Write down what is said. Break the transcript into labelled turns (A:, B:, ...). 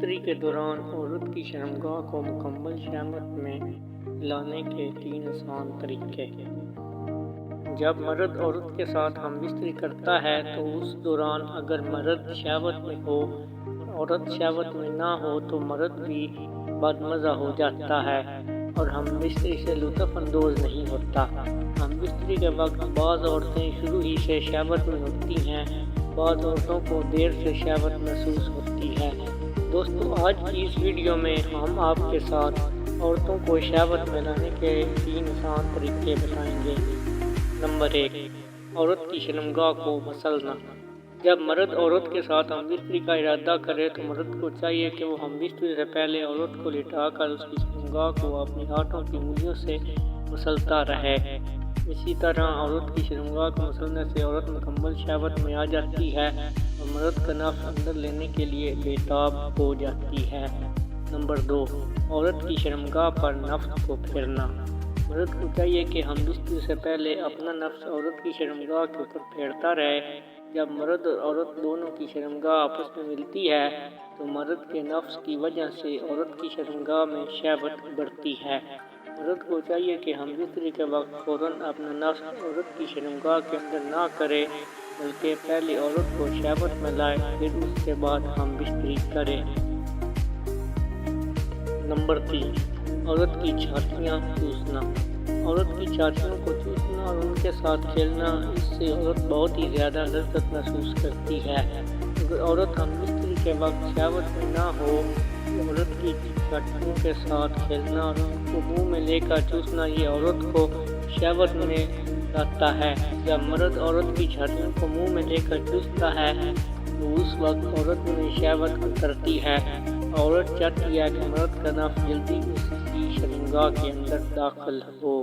A: بستری کے دوران عورت کی شرمگاہ کو مکمل شہامت میں لانے کے 3 آسان طریقے۔ جب مرد عورت کے ساتھ ہم بستری کرتا ہے تو اس دوران اگر مرد شہوت میں ہو اور عورت شہوت میں نہ ہو تو مرد بھی بدمزہ ہو جاتا ہے اور ہم بستری سے لطف اندوز نہیں ہوتا۔ ہم بستری کے وقت بعض عورتیں شروع ہی سے شہوت میں ہوتی ہیں، بعض عورتوں کو دیر سے شہوت محسوس ہوتی ہے۔ دوستو، آج کی اس ویڈیو میں ہم آپ کے ساتھ عورتوں کو شہوت میں لانے کے 3 آسان طریقے بتائیں گے۔ نمبر 1، عورت کی شرمگاہ کو مسلنا۔ جب مرد عورت کے ساتھ ہم بستری کا ارادہ کرے تو مرد کو چاہیے کہ وہ ہم بستری سے پہلے عورت کو لٹا کر اس کی شرمگاہ کو اپنی ہاتھوں کی انگلیوں سے مسلتا رہے۔ اسی طرح عورت کی شرمگاہ کو مسلنے سے عورت مکمل شہوت میں آ جاتی ہے اور مرد کا نفس اندر لینے کے لیے بےتاب ہو جاتی ہے۔ نمبر 2، عورت کی شرمگاہ پر نفس کو پھیرنا۔ مرد کو چاہیے کہ ہم بستری سے پہلے اپنا نفس عورت کی شرمگاہ کے اوپر پھیرتا رہے۔ جب مرد اور عورت دونوں کی شرمگاہ آپس میں ملتی ہے تو مرد کے نفس کی وجہ سے عورت کی شرمگاہ میں شہوت بڑھتی ہے۔ مرد کو چاہیے کہ ہم بستری کے وقت فوراً اپنا نفس عورت کی شرمگاہ کے اندر نہ کرے بلکہ پہلے عورت کو شہوت میں لائے، پھر اس کے بعد ہم بستری کریں۔ نمبر 3، عورت کی چھاتیاں چوسنا۔ عورت کی چھاتیوں کو چوسنا اور ان کے ساتھ کھیلنا، اس سے عورت بہت ہی زیادہ لذت محسوس کرتی ہے۔ اگر عورت ہم بستری کے وقت شہوت میں نہ ہو تو عورت کی چھاتیوں کے ساتھ کھیلنا اور ان کو منہ میں لے کر چوسنا یہ عورت کو شہوت میں لاتا ہے۔ جب مرد عورت کی چھاتیوں کو منہ میں لے کر چوستا ہے تو اس وقت عورت میں شہوت اترتی ہے۔ عورت چاہتی ہے کہ مرد کا نفس جلدی اس کی شرمگاہ کے اندر داخل ہو۔